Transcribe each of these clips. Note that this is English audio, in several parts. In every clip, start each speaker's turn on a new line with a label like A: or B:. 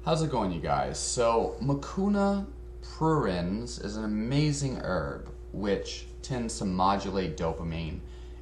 A: How's it going, you guys? So, Mucuna pruriens is an amazing herb which tends to modulate dopamine.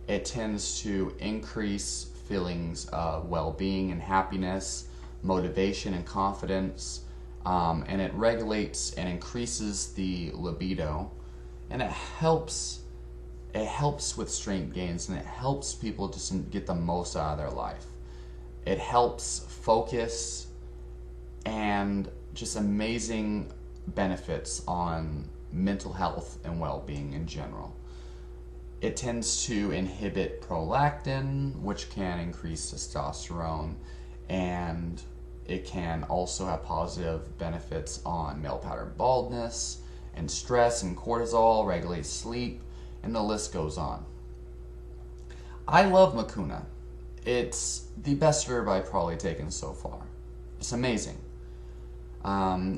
A: It tends to increase feelings of well-being and happiness, motivation and confidence, and it regulates and increases the libido, and it helps with strength gains, and it helps people just get the most out of their life. It helps focus and just amazing benefits on mental health and well-being in general. It tends to inhibit prolactin, which can increase testosterone, and it can also have positive benefits on male pattern baldness and stress and cortisol, regulates sleep, and the list goes on. I love Mucuna. It's the best herb I've probably taken so far. It's amazing.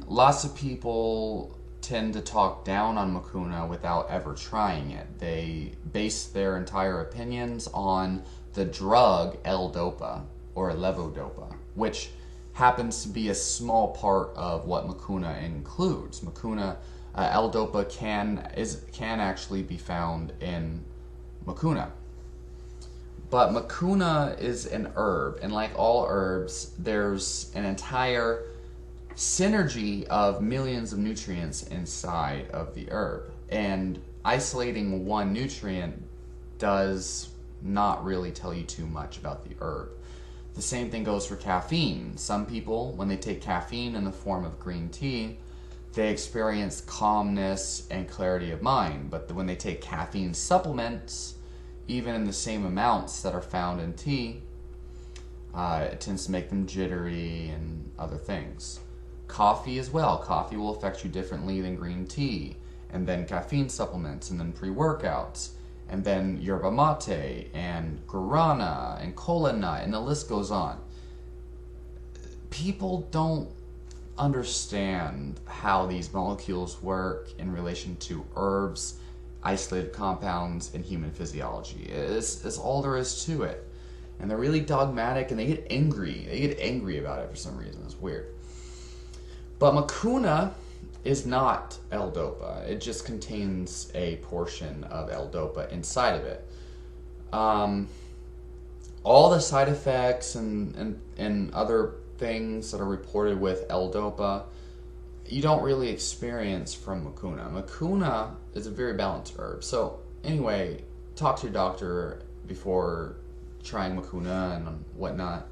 A: Lots of people tend to talk down on Mucuna without ever trying it. They base their entire opinions on the drug L-Dopa or levodopa, which happens to be a small part of what Mucuna includes. Mucuna, L-Dopa can actually be found in Mucuna. But Mucuna is an herb, and like all herbs, there's an entire synergy of millions of nutrients inside of the herb. And isolating one nutrient does not really tell you too much about the herb. The same thing goes for caffeine. Some people, when they take caffeine in the form of green tea, they experience calmness and clarity of mind. But when they take caffeine supplements, even in the same amounts that are found in tea, it tends to make them jittery and other things. Coffee as well. Coffee will affect you differently than green tea, and then caffeine supplements, and then pre-workouts, and then yerba mate, and guarana, and kola nut, and the list goes on. People don't understand how these molecules work in relation to herbs, isolated compounds, and human physiology. It's all there is to it. And they're really dogmatic, and they get angry. They get angry about it for some reason. It's weird. But Mucuna is not L-Dopa. It just contains a portion of L-Dopa inside of it. All the side effects and other things that are reported with L-Dopa, you don't really experience from Mucuna. Mucuna is a very balanced herb. So anyway, talk to your doctor before trying Mucuna and whatnot.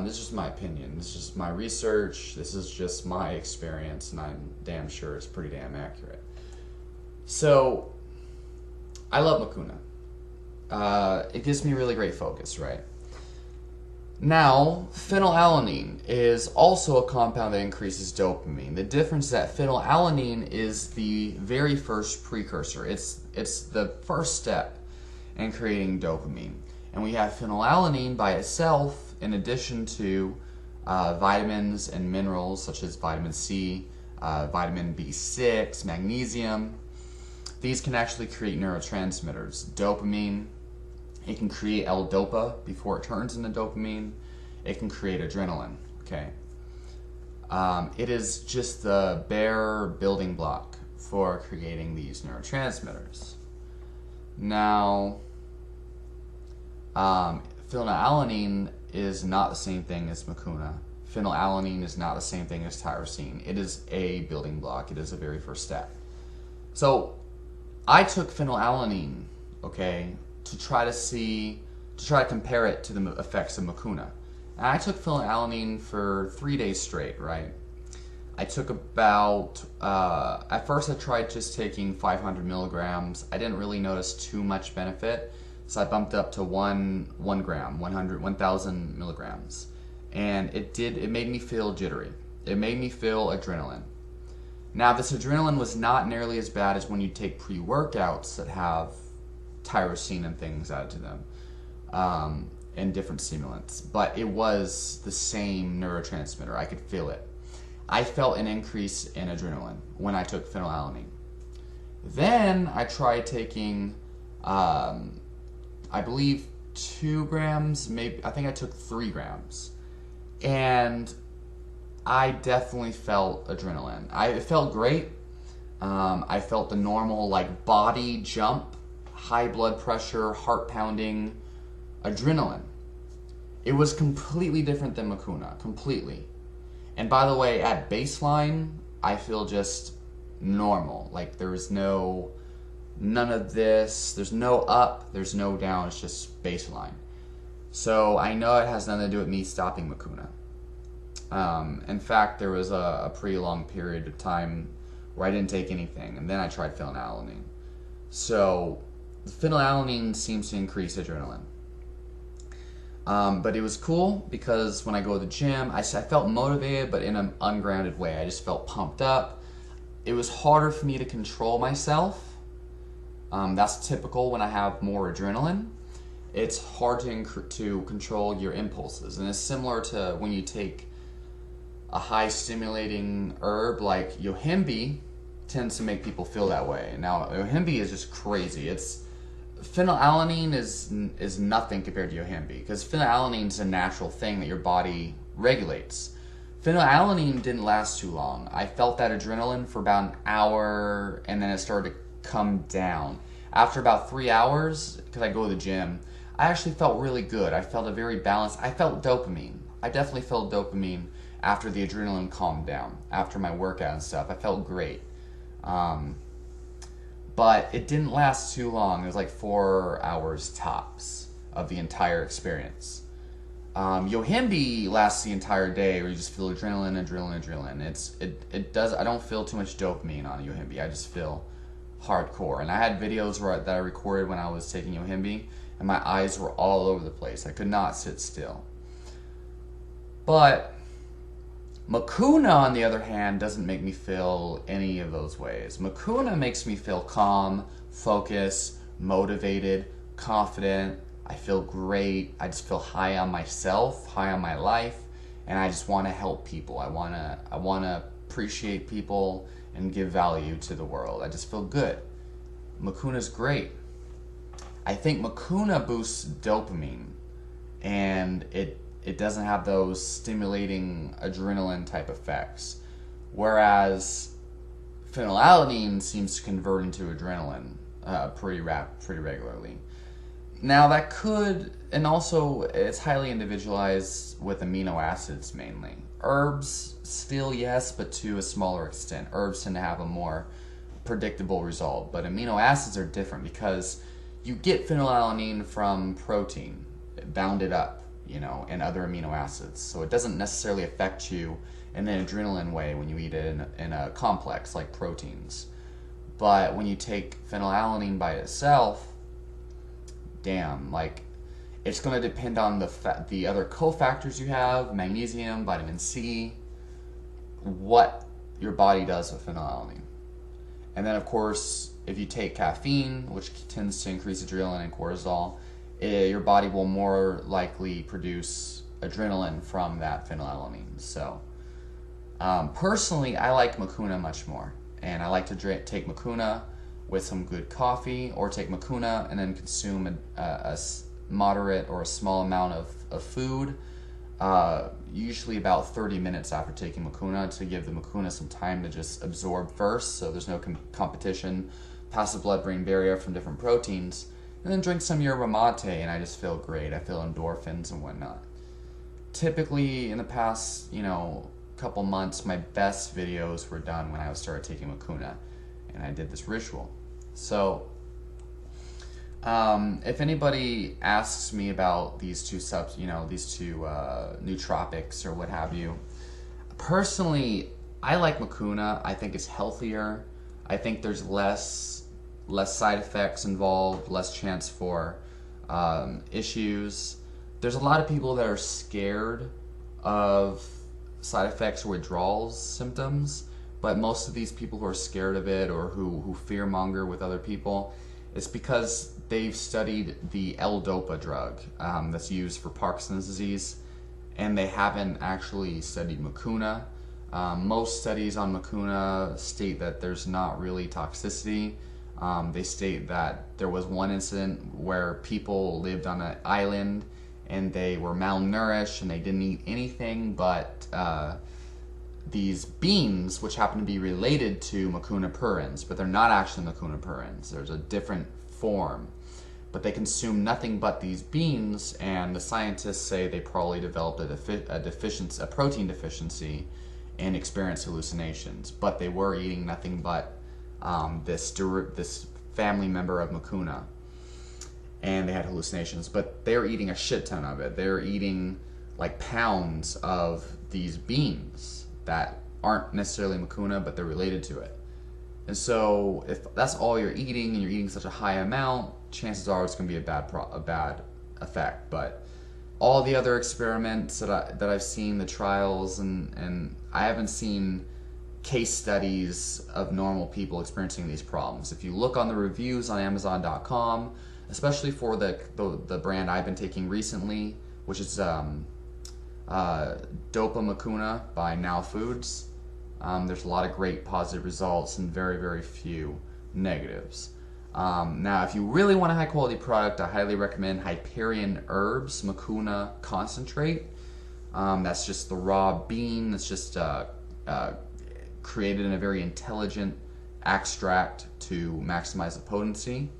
A: This is just my opinion. This is just my research. This is just my experience, and I'm damn sure it's pretty damn accurate. So, I love Mucuna. It gives me really great focus, right? Now, phenylalanine is also a compound that increases dopamine. The difference is that phenylalanine is the very first precursor. It's the first step in creating dopamine. And we have phenylalanine by itself, in addition to vitamins and minerals such as vitamin C, vitamin B6, magnesium. These can actually create neurotransmitters. Dopamine, it can create L-Dopa before it turns into dopamine. It can create adrenaline, okay? It is just the bare building block for creating these neurotransmitters. Now, phenylalanine is not the same thing as Mucuna. Phenylalanine is not the same thing as tyrosine. It is a building block. It is a very first step. So I took phenylalanine, okay, to try to compare it to the effects of Mucuna. And I took phenylalanine for 3 days straight, right? I took about, at first I tried just taking 500 milligrams. I didn't really notice too much benefit. So I bumped up to 1 gram, 1,000 milligrams. And it made me feel jittery. It made me feel adrenaline. Now, this adrenaline was not nearly as bad as when you take pre-workouts that have tyrosine and things added to them, and different stimulants. But it was the same neurotransmitter. I could feel it. I felt an increase in adrenaline when I took phenylalanine. Then I tried taking I believe 2 grams, maybe, I think I took 3 grams. And I definitely felt adrenaline. It felt great. I felt the normal like body jump, high blood pressure, heart pounding, adrenaline. It was completely different than Mucuna, completely. And by the way, at baseline, I feel just normal. Like there's none of this. There's no up, there's no down. It's just baseline. So I know it has nothing to do with me stopping Mucuna. In fact, there was a pretty long period of time where I didn't take anything, and then I tried phenylalanine. So phenylalanine seems to increase adrenaline. But it was cool because when I go to the gym, I felt motivated, but in an ungrounded way. I just felt pumped up. It was harder for me to control myself. That's typical when I have more adrenaline. It's hard to control your impulses, and it's similar to when you take a high stimulating herb like yohimbe tends to make people feel that way. Now yohimbe is just crazy. Phenylalanine is nothing compared to yohimbe because phenylalanine is a natural thing that your body regulates. Phenylalanine didn't last too long. I felt that adrenaline for about an hour, and then it started to come down. After about 3 hours, because I go to the gym, I actually felt really good. I felt a very balanced. I felt dopamine. I definitely felt dopamine after the adrenaline calmed down. After my workout and stuff, I felt great. But it didn't last too long. It was like 4 hours tops of the entire experience. Yohimbe lasts the entire day, where you just feel adrenaline. It does. I don't feel too much dopamine on yohimbe. I just feel hardcore. And I had videos that I recorded when I was taking yohimbe, and my eyes were all over the place. I could not sit still. But Mucuna, on the other hand, doesn't make me feel any of those ways. Mucuna makes me feel calm, focused, motivated, confident. I feel great. I just feel high on myself, high on my life, and I just want to help people. I want to appreciate people and give value to the world. I just feel good. Mucuna's great. I think Mucuna boosts dopamine, and it doesn't have those stimulating adrenaline type effects. Whereas phenylalanine seems to convert into adrenaline pretty regularly. Now that could, and also it's highly individualized with amino acids mainly. Herbs still yes, but to a smaller extent. Herbs tend to have a more predictable result, but amino acids are different because you get phenylalanine from protein, bounded up, and other amino acids. So it doesn't necessarily affect you in an adrenaline way when you eat it in a complex like proteins. But when you take phenylalanine by itself, damn, like it's going to depend on the other cofactors you have, magnesium, vitamin C, what your body does with phenylalanine. And then of course, if you take caffeine, which tends to increase adrenaline and cortisol, your body will more likely produce adrenaline from that phenylalanine. So personally, I like Mucuna much more, and I like to take Mucuna with some good coffee, or take Mucuna and then consume a moderate or a small amount of food, usually about 30 minutes after taking Mucuna, to give the Mucuna some time to just absorb first, so there's no competition past the blood-brain barrier from different proteins. And then drink some yerba mate, and I just feel great. I feel endorphins and whatnot. Typically, in the past, couple months, my best videos were done when I started taking Mucuna, and I did this ritual. So, if anybody asks me about these two nootropics or what have you, personally, I like Mucuna. I think it's healthier. I think there's less side effects involved, less chance for issues. There's a lot of people that are scared of side effects or withdrawal symptoms, but most of these people who are scared of it or who fear-monger with other people, it's because they've studied the L-Dopa drug that's used for Parkinson's disease, and they haven't actually studied Mucuna. Most studies on Mucuna state that there's not really toxicity. They state that there was one incident where people lived on an island and they were malnourished and they didn't eat anything but these beans, which happen to be related to Mucuna pruriens, but they're not actually Mucuna pruriens. There's a different form. But they consume nothing but these beans, and the scientists say they probably developed a protein deficiency and experienced hallucinations. But they were eating nothing but this family member of Mucuna, and they had hallucinations. But they're eating a shit ton of it. They're eating like pounds of these beans that aren't necessarily Mucuna, but they're related to it. And so if that's all you're eating, and you're eating such a high amount, chances are it's going to be a bad effect. But all the other experiments that I've seen, the trials, and I haven't seen case studies of normal people experiencing these problems. If you look on the reviews on Amazon.com, especially for the brand I've been taking recently, which is Dopa Mucuna by Now Foods, there's a lot of great positive results and very, very few negatives. Now, if you really want a high quality product, I highly recommend Hyperion Herbs Mucuna Concentrate. That's just the raw bean. It's just created in a very intelligent extract to maximize the potency.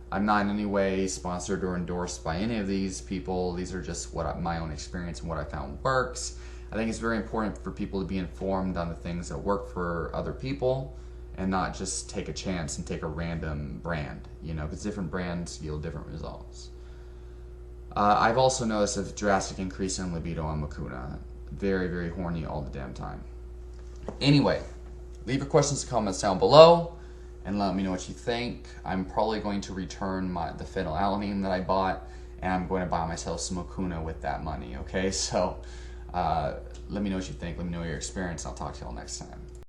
A: I'm not in any way sponsored or endorsed by any of these people. These are just my own experience and what I found works. I think it's very important for people to be informed on the things that work for other people, and not just take a chance and take a random brand, because different brands yield different results. I've also noticed a drastic increase in libido on Mucuna. Very, very horny all the damn time. Anyway, leave your questions and comments down below, and let me know what you think. I'm probably going to return the phenylalanine that I bought, and I'm going to buy myself some Mucuna with that money, okay? So let me know what you think. Let me know your experience. I'll talk to y'all next time.